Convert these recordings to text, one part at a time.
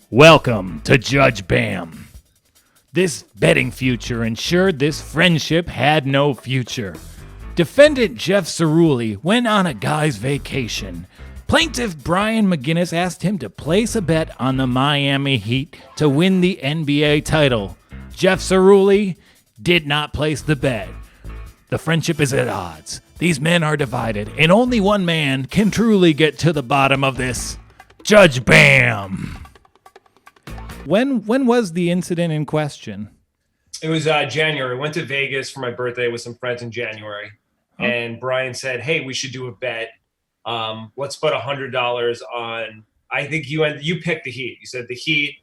Welcome to Judge Bam. This betting future ensured this friendship had no future. Defendant Jeff Cerulli went on a guy's vacation. Plaintiff Brian McGinnis asked him to place a bet on the Miami Heat to win the NBA title. Jeff Cerulli did not place the bet. The friendship is at odds. These men are divided, and only one man can truly get to the bottom of this. Judge Bam. When was the incident in question? It was January. I went to Vegas for my birthday with some friends in January. And Brian said, hey, we should do a bet. Let's put $100 on, I think you picked the Heat. You said the Heat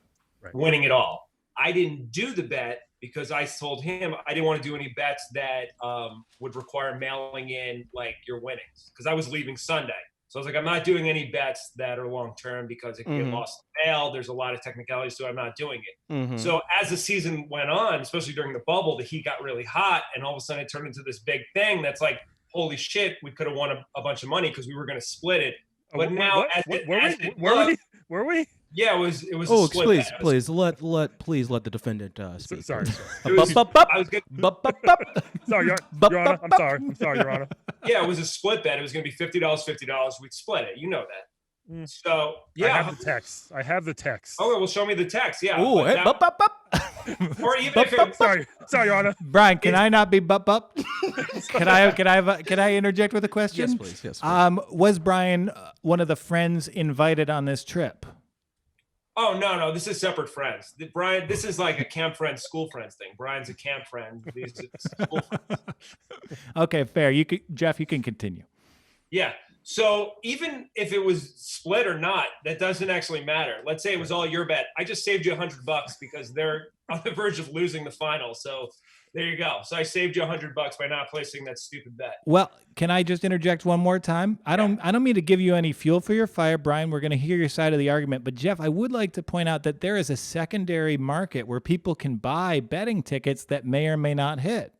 winning it all. I didn't do the bet because I told him I didn't want to do any bets that would require mailing in like your winnings because I was leaving Sunday. So I was like, I'm not doing any bets that are long-term because it can get lost in the mail. There's a lot of technicalities, so I'm not doing it. So as the season went on, especially during the bubble, the Heat got really hot, and all of a sudden it turned into this big thing that's like, holy shit, we could have won a bunch of money because we were going to split it. But now, were we? Yeah, it was. Oh, a split please let the defendant speak. Sorry. I was Sorry, Your Honor. I'm sorry, Your Honor. Yeah, it was a split bet. It was going to be $50. We'd split it. You know that. So yeah, I have the text. Oh, well, show me the text. Yeah. Ooh, Or even if it, Sorry, Your Honor. Brian, can I not be bup? Can I interject with a question? Yes, please. Yes. Please. Was Brian one of the friends invited on this trip? Oh, no, this is separate friends. Brian, this is like a camp friend, school friends thing. Brian's a camp friend. These are school friends. Okay, fair. Jeff, you can continue. Yeah. So even if it was split or not, that doesn't actually matter. Let's say it was all your bet. I just saved you $100 because they're on the verge of losing the final. So there you go. So I saved you $100 by not placing that stupid bet. Well, can I just interject one more time? I don't mean to give you any fuel for your fire, Brian. We're going to hear your side of the argument. But Jeff, I would like to point out that there is a secondary market where people can buy betting tickets that may or may not hit.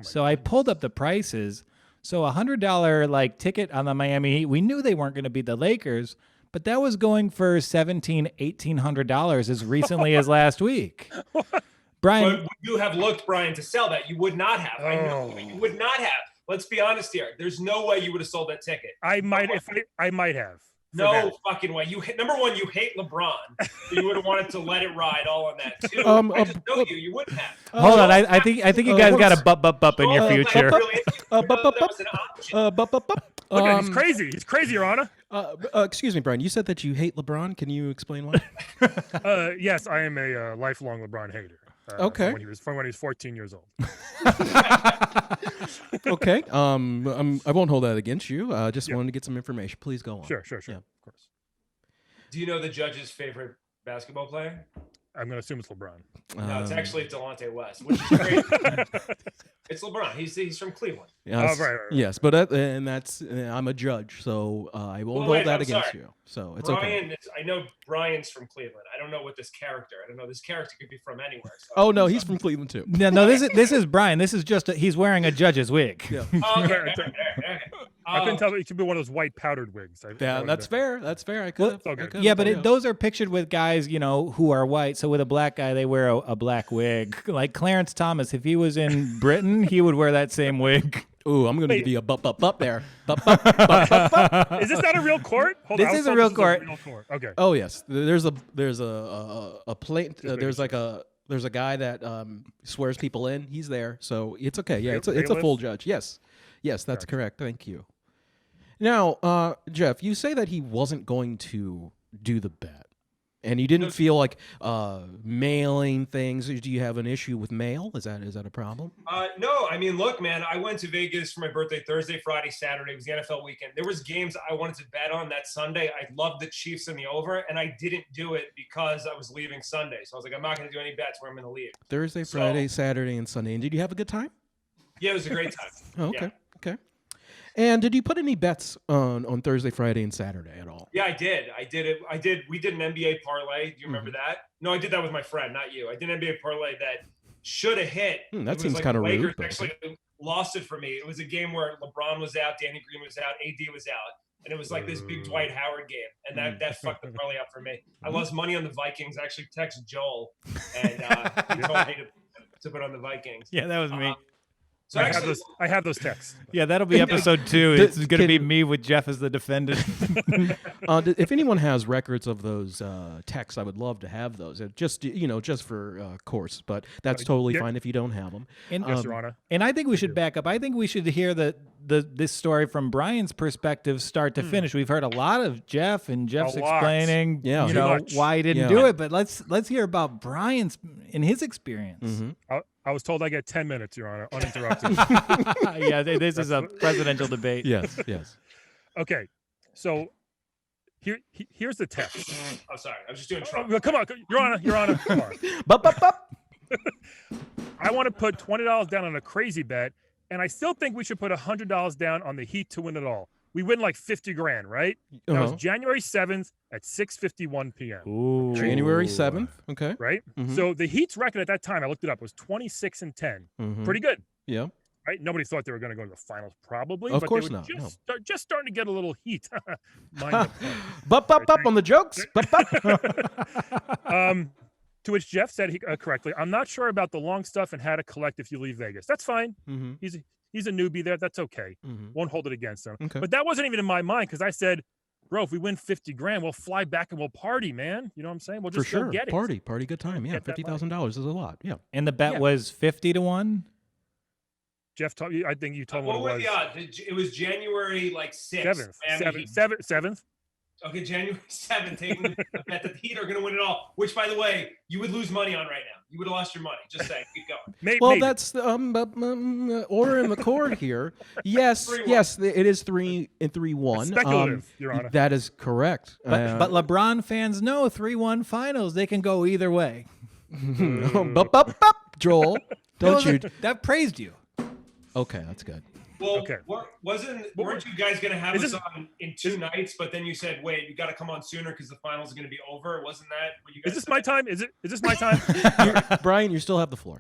So I pulled up the prices. So $100 ticket on the Miami Heat. We knew they weren't going to beat the Lakers, but that was going for $1,700, $1,800 as recently as last week. Brian, but would you have looked, Brian, to sell that? You would not have. I know you would not have. Let's be honest here. There's no way you would have sold that ticket. I might have. No fucking way. Number one, you hate LeBron. So you would have wanted to let it ride all on that too. I just know you wouldn't have. Hold on. I think you guys got a bup in your future. Okay, he's crazy. He's crazy, Your Honor. Excuse me, Brian. You said that you hate LeBron. Can you explain why? Yes, I am a lifelong LeBron hater. Okay. From when he was 14 years old. Okay. I won't hold that against you. Just wanted to get some information. Please go on. Sure. Yeah. Of course. Do you know the judge's favorite basketball player? I'm going to assume it's LeBron. No, it's actually Delonte West, which is great. It's LeBron. He's from Cleveland. Yes, right. Yes, but that's I'm a judge, so I won't hold that against you. So it's Brian, okay. I know Brian's from Cleveland. I don't know what this character. I don't know. This character could be from anywhere. So oh no, he's from Cleveland too. No, this is Brian. This is just he's wearing a judge's wig. Yeah. Okay. I couldn't tell. It could be one of those white powdered wigs. Yeah, that's fair. That's fair. I could. Yeah, but those are pictured with guys, who are white. So with a black guy, they wear a black wig. Like Clarence Thomas, if he was in Britain, he would wear that same wig. Ooh, I'm going to give you a bup there. Is this not a real court? This is a real court. Okay. Oh yes, there's a plate. There's a guy that swears people in. He's there, so it's okay. Yeah, it's a full judge. Yes, that's correct. Thank you. Now, Jeff, you say that he wasn't going to do the bet, and you didn't feel like mailing things. Do you have an issue with mail? Is that a problem? No, I mean, look, man, I went to Vegas for my birthday Thursday, Friday, Saturday. It was the NFL weekend. There was games I wanted to bet on that Sunday. I loved the Chiefs and the over, and I didn't do it because I was leaving Sunday. So I was like, I'm not going to do any bets where I'm going to leave. Thursday, Friday, Saturday, and Sunday. And did you have a good time? Yeah, it was a great time. Oh, okay. Yeah. Okay. And did you put any bets on Thursday, Friday, and Saturday at all? Yeah, I did. We did an NBA parlay. Do you remember that? No, I did that with my friend, not you. I did an NBA parlay that should have hit. That seems kind of rude. Actually lost it for me. It was a game where LeBron was out, Danny Green was out, AD was out. and it was like this big Dwight Howard game, and that fucked the parlay up for me. I lost money on the Vikings. I actually texted Joel, and he told me to put on the Vikings. Yeah, that was me. So I have those texts. Yeah, that'll be episode 2. It's going to be me with Jeff as the defendant. If anyone has records of those texts, I would love to have those. Just for course, but that's totally fine if you don't have them. And, Yes, Your Honor. And I think we should back up. I think we should hear this story from Brian's perspective, start to finish. We've heard a lot of Jeff and Jeff's explaining, why he didn't do it. But let's hear about Brian's in his experience. Mm-hmm. I was told I get 10 minutes, Your Honor, uninterrupted. Yeah, this is a presidential debate. Yes. Okay, so here's the text. Oh, sorry, I was just doing Trump. Come on, Your Honor, come on. I want to put $20 down on a crazy bet, and I still think we should put $100 down on the Heat to win it all. We win like 50 grand, right? That was January 7th at 6:51 p.m. Ooh. January 7th. Okay. Right? So the Heat's record at that time, I looked it up, was 26-10. Pretty good. Yeah. Right? Nobody thought they were going to go to the finals, probably. Of but course they were not. Just starting to get a little heat. Mind Bup on the jokes. To which Jeff said correctly, I'm not sure about the long stuff and how to collect if you leave Vegas. That's fine. He's a newbie there. That's okay. Won't hold it against him. Okay. But that wasn't even in my mind because I said, bro, if we win 50 grand, we'll fly back and we'll party, man. You know what I'm saying? We'll just go get it. Party, good time. Yeah, $50,000 is a lot. Yeah. And the bet was 50-1. Jeff, I think you told me what it was. The odds? It was January 6th. 7th. Okay, January 7th, taking the bet that the Heat are going to win it all, which, by the way, you would lose money on right now. You would have lost your money. Just saying. Keep going. Maybe. That's order in the court here. Yes, it is 3-1. Speculative, Your Honor. That is correct. But LeBron fans know 3-1 finals. They can go either way. Joel, don't you? That praised you. Okay, that's good. Well, weren't you guys going to have us on in 2 nights? But then you said, wait, you got to come on sooner because the finals are going to be over. Wasn't that what you guys Is this said? my time? Is this my time? Brian, you still have the floor.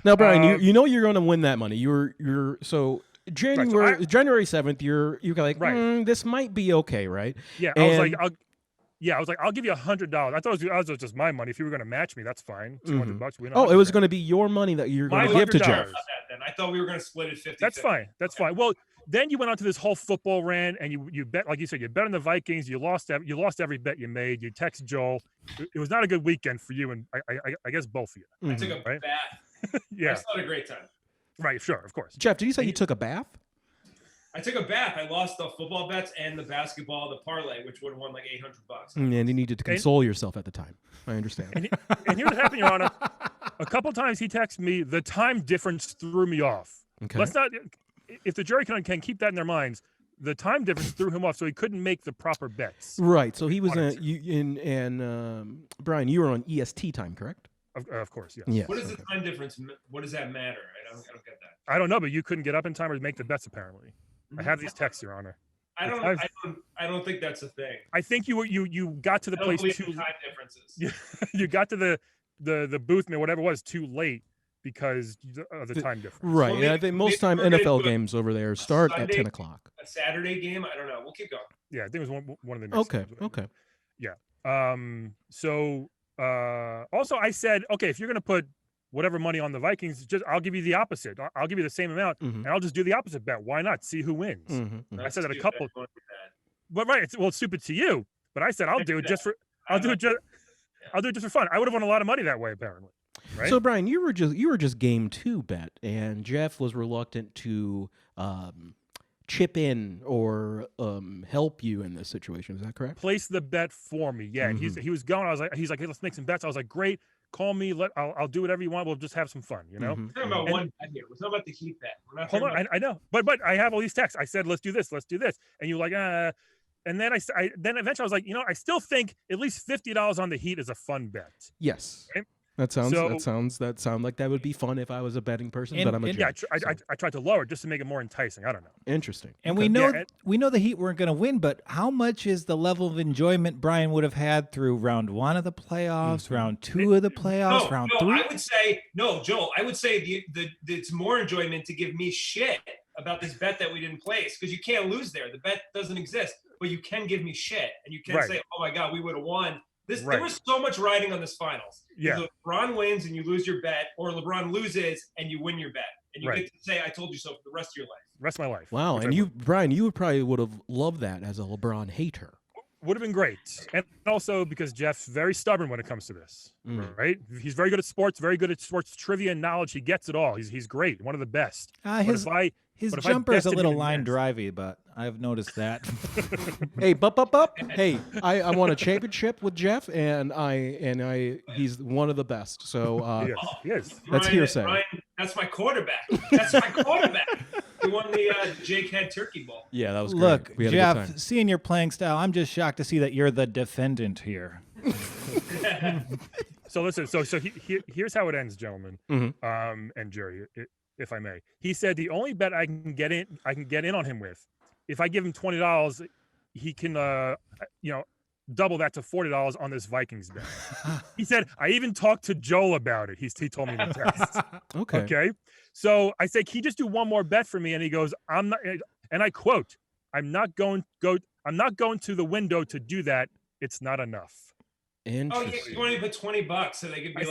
Now, Brian, you know you're going to win that money. You're so January 7th. You're like, this might be okay, right? Yeah, I was like, I'll give you $100. I thought it was just my money. If you were going to match me, that's fine. $200. Oh, it was going to be your money that you're going to give to Jeff. Then I thought we were going to split it 50. That's fine. That's fine. Well, then you went on to this whole football rant, and you bet, like you said, you bet on the Vikings. You lost every bet you made. You text Joel. It was not a good weekend for you, and I guess both of you. I took a bath. Yeah, I still had a great time. Right. Sure. Of course. Jeff, did you say you took a bath? I took a bath. I lost the football bets and the basketball, the parlay, which would have won like $800. And you needed to console yourself at the time. I understand. And here's what happened, Your Honor. A couple times he texted me. The time difference threw me off. Okay. Let's not. If the jury can keep that in their minds, the time difference threw him off, so he couldn't make the proper bets. Right. So he was Brian, you were on EST time, correct? Of course, yes. Yes. What is the time difference? What does that matter? I don't get that. I don't know, but you couldn't get up in time or make the bets apparently. I have these texts, Your Honor. I don't think that's a thing. I think you got to the place too. Time differences. You got to the booth, man, whatever it was, too late because of the time difference. Right. Well, I think most time NFL games over there start at 10 o'clock. A Saturday game? I don't know. We'll keep going. Yeah, I think it was one of the. Okay. Yeah. So also I said, okay, if you're gonna put whatever money on the Vikings, I'll give you the opposite. I'll give you the same amount, and I'll just do the opposite bet. Why not? See who wins. I said that a couple. But right, it's stupid to you. But I said I'll do it just for fun. I would have won a lot of money that way, apparently. Right? So Brian, you were just game 2 bet, and Jeff was reluctant to chip in or help you in this situation. Is that correct? Place the bet for me. Yeah, and he was going. He's like, hey, let's make some bets. I was like, great. Call me. I'll do whatever you want. We'll just have some fun, you know. We're talking about one bet here. We're talking about the Heat bet. We're not hold on, I know, but I have all these texts. I said, let's do this, and you're like, and then then eventually I was like, I still think at least $50 on the Heat is a fun bet. Yes. Right? That sounds like that would be fun if I was a betting person, but I'm a judge. Yeah, I tried to lower it just to make it more enticing. I don't know. Interesting. And we know the Heat weren't going to win, but how much is the level of enjoyment Brian would have had through round 1 of the playoffs, round 2 of the playoffs, round 3? I would say Joel. I would say it's more enjoyment to give me shit about this bet that we didn't place, because you can't lose there. The bet doesn't exist, but you can give me shit, and you can say, "Oh my God, we would have won." There was so much riding on this finals. Yeah. Either LeBron wins and you lose your bet, or LeBron loses and you win your bet, and you get to say, "I told you so" for the rest of your life. Rest of my life. Wow, and Brian, you probably would have loved that as a LeBron hater. Would have been great, and also because Jeff's very stubborn when it comes to this. Right? He's very good at sports, very good at sports trivia and knowledge. He gets it all. He's great, one of the best. His jumper is a little line drivey, but I've noticed that. Hey, Hey, I won a championship with Jeff, and he's one of the best. So yes. That's hearsay. Ryan, that's my quarterback. That's my quarterback. He won the Jake Head Turkey Bowl. Yeah, that was great. Look, Jeff, seeing your playing style, I'm just shocked to see that you're the defendant here. So listen, so here's how it ends, gentlemen, and Jerry, if I may. He said the only bet I can get in on him with, if I give him $20, he can double that to $40 on this Vikings bet. He said, I even talked to Joel about it. He told me in the text. Okay. So I said, can you just do one more bet for me? And he goes, I'm not, and I quote, I'm not going to the window to do that. It's not enough. Interesting. Oh, yeah, you want to put $20 so they could be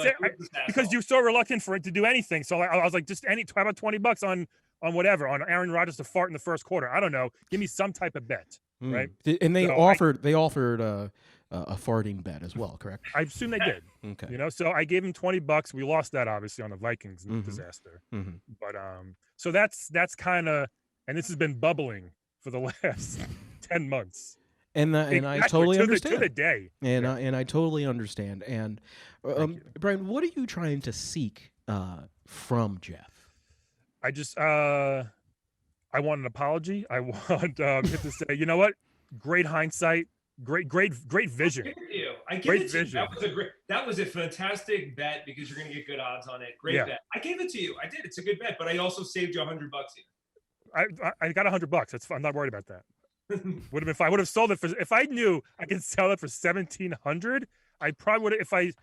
because you're so reluctant for it to do anything. So I was like, how about $20 on whatever, on Aaron Rodgers to fart in the first quarter? I don't know. Give me some type of bet, right? And they offered a farting bet as well, correct? I assume they did. Okay. So I gave him $20. We lost that obviously on the Vikings disaster. But so that's kind of, and this has been bubbling for the last 10 months. And I totally understand. To the day. And I totally understand. And Brian, what are you trying to seek from Jeff? I just I want an apology. I want him to say, you know what? Great hindsight. Great vision. I give it to you. That was a fantastic bet because you're going to get good odds on it. Great bet. I gave it to you. I did. It's a good bet, but I also saved you $100 here. I got $100. That's fine. I'm not worried about that. Would have been fine. I would have sold it for, if I knew I could sell it for $1,700. I probably would have,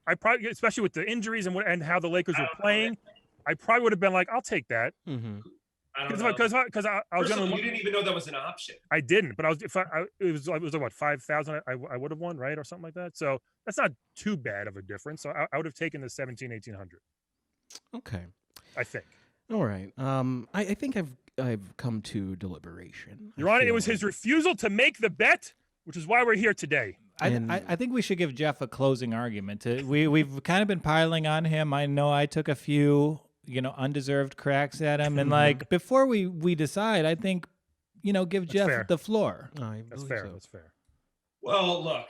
I probably, especially with the injuries and how the Lakers were playing, I probably would have been like, I'll take that. Because I was you didn't even know that was an option. I didn't, but it was like what, 5,000 I would have won, right, or something like that. So that's not too bad of a difference. So I would have taken the 1,800. Okay, I think. All right. I think I've come to deliberation. Your Honor, it was his refusal to make the bet, which is why we're here today. I think we should give Jeff a closing argument. We've kind of been piling on him. I know I took a few, undeserved cracks at him, and before we decide, I think, give Jeff the floor. That's fair. That's fair. Well, look,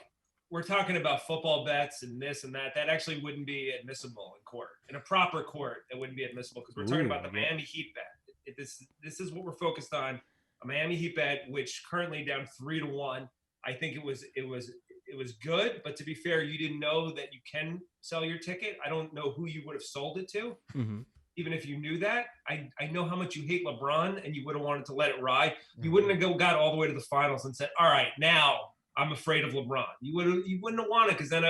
we're talking about football bets and this and that. That actually wouldn't be admissible in court. In a proper court, it wouldn't be admissible because we're talking about the Miami Heat bet. This is what we're focused on. A Miami Heat bet, which currently down 3-1. I think it was good, but to be fair, you didn't know that you can sell your ticket. I don't know who you would have sold it to. Even if you knew that, I know how much you hate LeBron, and you would have wanted to let it ride. You wouldn't have got all the way to the finals and said, "All right, now I'm afraid of LeBron." You wouldn't have wanted, because then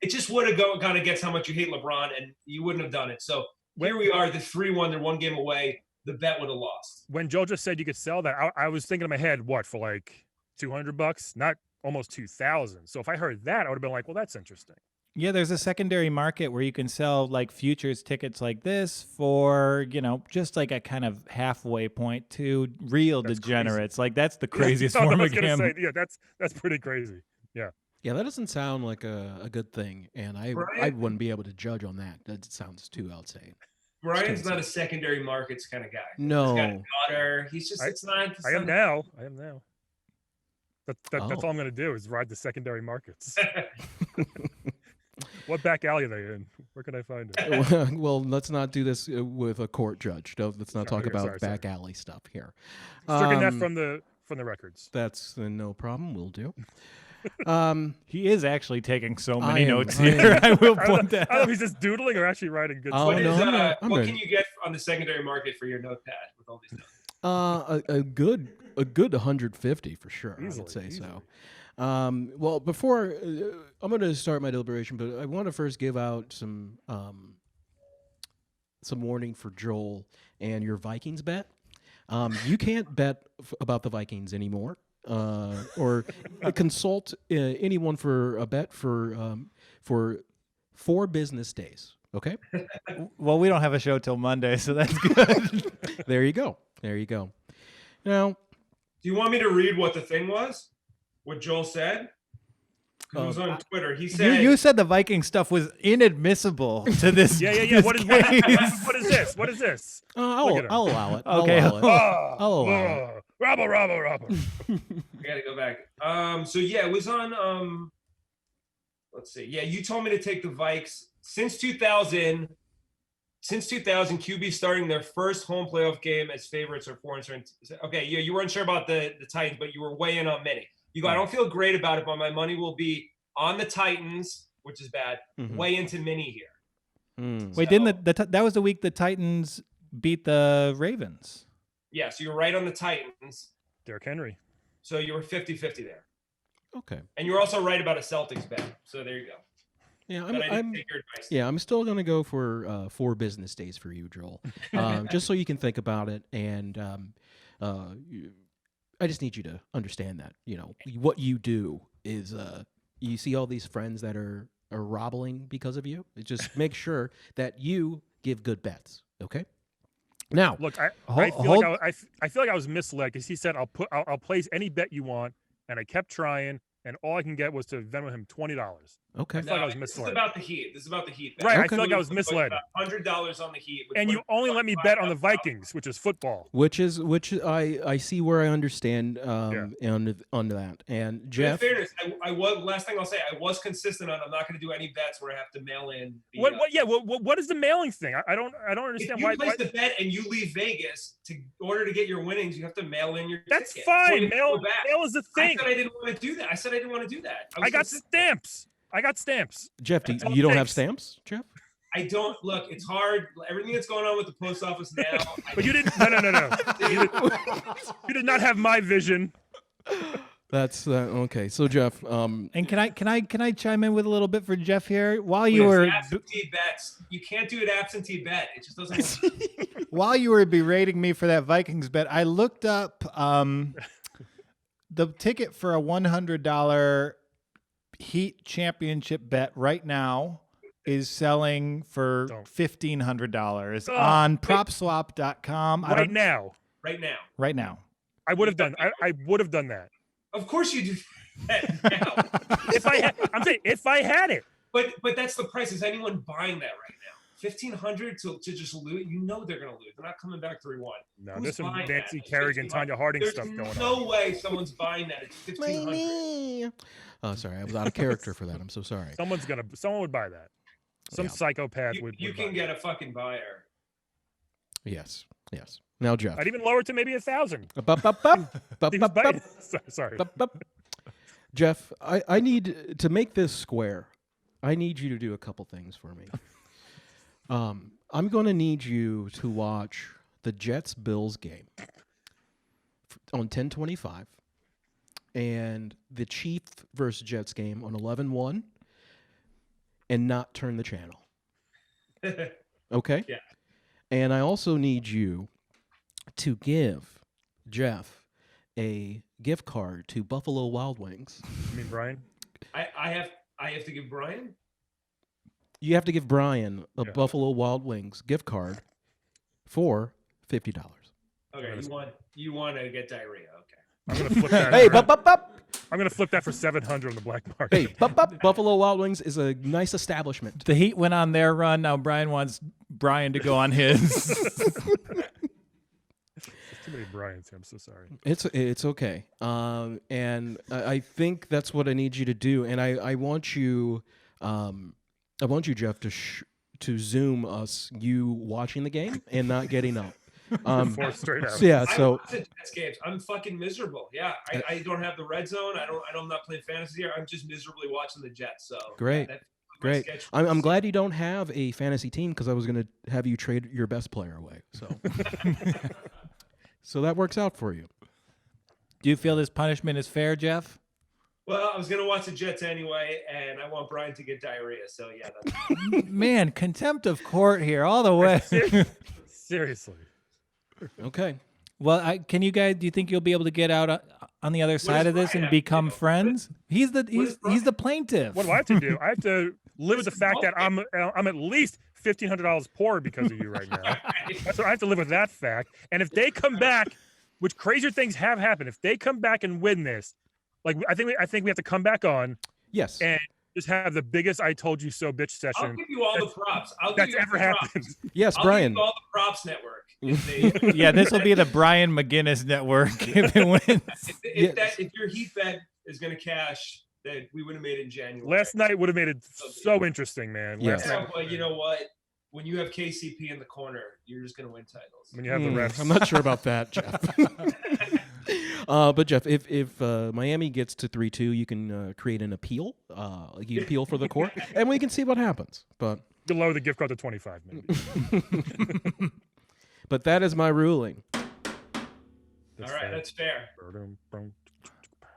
it just would have gone against how much you hate LeBron, and you wouldn't have done it. So here we are, the 3-1, they're one game away. The bet would have lost. When Joe just said you could sell that, I was thinking in my head, what, for like $200, not almost 2,000. So if I heard that, I would have been like, well, that's interesting. Yeah, there's a secondary market where you can sell like futures tickets like this for, just like a kind of halfway point to real degenerates. Crazy. Like that's the craziest form of gambling. Yeah, that's pretty crazy. Yeah. Yeah, that doesn't sound like a good thing, and I wouldn't be able to judge on that. That sounds too outside. Brian's not a secondary markets kind of guy. No. He's got a daughter. He's just, it's not. I am now. That's all I'm going to do is ride the secondary markets. What back alley are they in? Where can I find it? Well, let's not do this with a court judge. Let's not talk about back alley stuff here. Stricken that from the records. That's no problem. We'll do. He is actually taking so many notes here. I will point that out. I don't know if he's just doodling or actually writing good stuff. What can you get on the secondary market for your notepad with all these notes? A good 150 for sure. I would say so. Well, before I'm going to start my deliberation, but I want to first give out some warning for Joel and your Vikings bet. You can't bet about the Vikings anymore, or consult anyone for a bet for 4 business days. Okay. Well, we don't have a show till Monday, so that's good. There you go. There you go. Now, Do you want me to read what the thing was? What Joel said? It was on Twitter. He said You said the Viking stuff was inadmissible to this. Yeah. this What is this? What is this? I'll at him. allow it. Okay. I'll allow it. Rabble. I gotta go back. So yeah, it was on let's see. Yeah, you told me to take the Vikes since 2000. Since 2000, QB starting their first home playoff game as favorites or 4-7. Okay, yeah, you weren't sure about the Titans, but you were way in on many. You go, I don't feel great about it, but my money will be on the Titans, which is bad. Way into mini here. Wait, didn't that was the week the Titans beat the Ravens? Yeah, so you're right on the Titans. Derrick Henry. So you were 50-50 there. Okay. And you were also right about a Celtics bet. So there you go. Yeah, But I didn't take your advice. I'm still going to go for 4 business days for you, Joel, just so you can think about it. And I just need you to understand that, what you do is you see all these friends that are robbling because of you. Just make sure that you give good bets. Okay. Now, look, I feel like I was misled because he said I'll place any bet you want, and I kept trying, and all I can get was to Venmo him $20. Okay. I feel like I was misled. This is about the Heat. Right. Okay. I feel like I was misled. $100 on the Heat. And you only let me bet on the Vikings, which is football. Which I see where I understand on that. And Jeff, In fairness, I was last thing I'll say. I was consistent on. I'm not going to do any bets where I have to mail in. What is the mailing thing? I don't understand if you place the bet and you leave Vegas in order to get your winnings, you have to mail in your That's ticket. fine. Mail is the thing. I said I didn't want to do that. I said I didn't want to do that. I got stamps. Jeff, you don't have stamps, Jeff? I don't. Look, it's hard. Everything that's going on with the post office now. But you didn't. No. You did not have my vision. That's okay. So Jeff, and can I chime in with a little bit for Jeff here? While you were absentee bets, you can't do an absentee bet. It just doesn't work. While you were berating me for that Vikings bet, I looked up the ticket for a $100 Heat championship bet right now is selling for $1,500 on PropSwap.com. Right now. Right now. I would have done. I would have done that. Of course you do that now. if I had it. But that's the price. Is anyone buying that right now? $1,500 to just lose? You know they're going to lose. They're not coming back 3-1. No, there's some Nancy Kerrigan, Tanya Harding stuff going on. There's no way someone's buying that. It's $1,500. Oh, sorry, I was out of character for that. I'm so sorry. Someone would buy that. Some psychopath would. You can get a fucking buyer. Yes. Now, Jeff. I'd even lower it to maybe 1,000. Sorry. Jeff, I need to make this square. I need you to do a couple things for me. I'm going to need you to watch the Jets-Bills game on 10/25 and the Chiefs versus Jets game on 11/1 and not turn the channel. Okay? Yeah. And I also need you to give Jeff a gift card to Buffalo Wild Wings. You mean Brian? I have to give Brian? You have to give Brian a Buffalo Wild Wings gift card for $50. Okay, you want to get diarrhea. Okay. I'm going to flip that. Hey, I'm going to flip that for $700 on the black market. Hey, Buffalo Wild Wings is a nice establishment. The Heat went on their run. Now Brian wants Brian to go on his. Too many Brians here. I'm so sorry. It's okay. And I think that's what I need you to do. And I want you, Jeff, to Zoom us you watching the game and not getting up. 4 straight out. Yeah. So I watch the Jets games. I'm fucking miserable. Yeah, I don't have the red zone. I'm not playing fantasy here. I'm just miserably watching the Jets. So great. Great. I'm glad you don't have a fantasy team because I was going to have you trade your best player away. So, so that works out for you. Do you feel this punishment is fair, Jeff? Well, I was going to watch the Jets anyway, and I want Brian to get diarrhea. So, yeah. That's Man, contempt of court here all the way. Seriously. Okay. Well, can you guys? Do you think you'll be able to get out on the other side of this and become friends? He's the plaintiff. What do I have to do? I have to live with the fact that I'm at least $1,500 poor because of you right now. That's what I have to live with, that fact. And if they come back, which crazier things have happened, if they come back and win this, like I think we have to come back on. Yes. And just have the biggest "I told you so" bitch session. I'll give you all the props. That's ever happened. Yes, I'll Brian. give you all the props network. Yeah, this will be the Brian McGinnis network if it wins. If your Heat bet is going to cash, that we would have made it in January. Last night would have made it so interesting, man. Yeah. But you know what? When you have KCP in the corner, you're just going to win titles. When you have the refs. I'm not sure about that, Jeff. But Jeff, if Miami gets to 3-2, you can create an appeal. You can appeal for the court, and we can see what happens. But you lower the gift card to 25, maybe. But that is my ruling. All right, that's fair.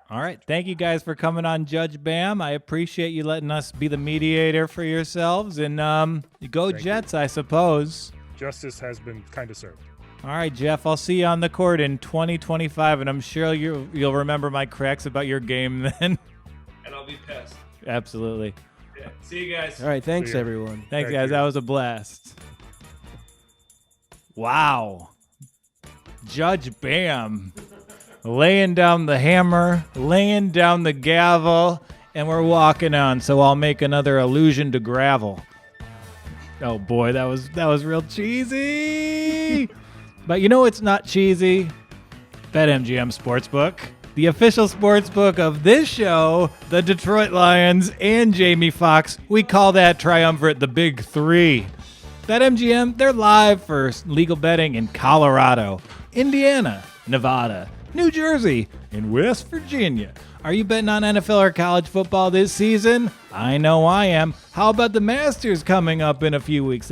All right, thank you guys for coming on, Judge Bam. I appreciate you letting us be the mediator for yourselves, and go Jets, I suppose. Justice has been kind of served. All right, Jeff, I'll see you on the court in 2025, and I'm sure you'll remember my cracks about your game then. And I'll be pissed. Absolutely. Yeah. See you guys. All right, thanks, everyone. Thanks, guys. That was a blast. Wow. Judge Bam. Laying down the hammer, laying down the gavel, and we're walking on, so I'll make another allusion to gravel. Oh boy, that was real cheesy. But you know it's not cheesy? BetMGM Sportsbook, the official sportsbook of this show, the Detroit Lions, and Jamie Foxx. We call that triumvirate the Big Three. BetMGM, they're live for legal betting in Colorado, Indiana, Nevada, New Jersey, and West Virginia. Are you betting on NFL or college football this season? I know I am. How about the Masters coming up in a few weeks?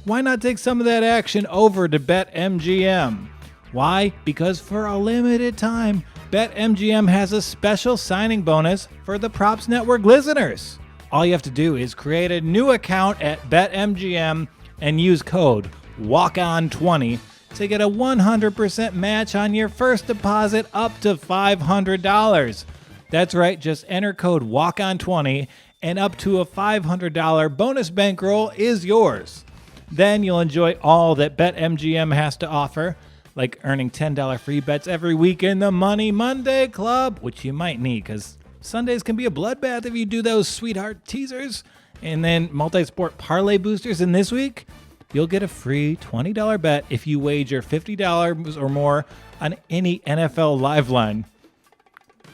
Why not take some of that action over to BetMGM? Why? Because for a limited time, BetMGM has a special signing bonus for the Props Network listeners. All you have to do is create a new account at BetMGM and use code WALKON20 to get a 100% match on your first deposit up to $500. That's right, just enter code WALKON20 and up to a $500 bonus bankroll is yours. Then you'll enjoy all that BetMGM has to offer, like earning $10 free bets every week in the Money Monday Club, which you might need because Sundays can be a bloodbath if you do those sweetheart teasers. And then multi-sport parlay boosters. And this week, you'll get a free $20 bet if you wager $50 or more on any NFL live line.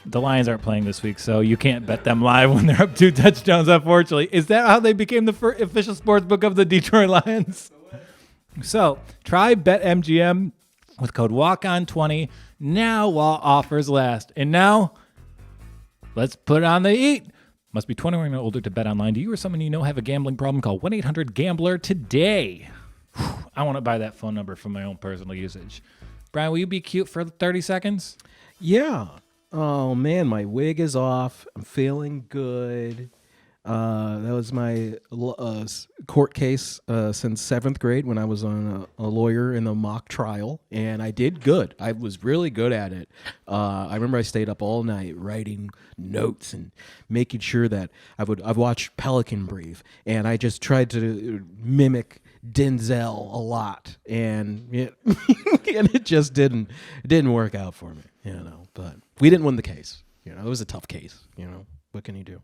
The Lions aren't playing this week, so you can't bet them live when they're up 2 touchdowns, unfortunately. Is that how they became the official sports book of the Detroit Lions? So try BetMGM with code WALKON20 now while offers last. And now, let's put on the heat. Must be 21 or older to bet online. Do you or someone you know have a gambling problem? Call 1-800-GAMBLER today. I want to buy that phone number for my own personal usage. Brian, will you be cute for 30 seconds? Yeah. Oh, man, my wig is off. I'm feeling good. That was my court case since 7th grade when I was on a lawyer in a mock trial, and I did good. I was really good at it. I remember I stayed up all night writing notes and making sure that I've watched Pelican Brief, and I just tried to mimic Denzel a lot, and it just didn't work out for me, But we didn't win the case. It was a tough case. What can you do?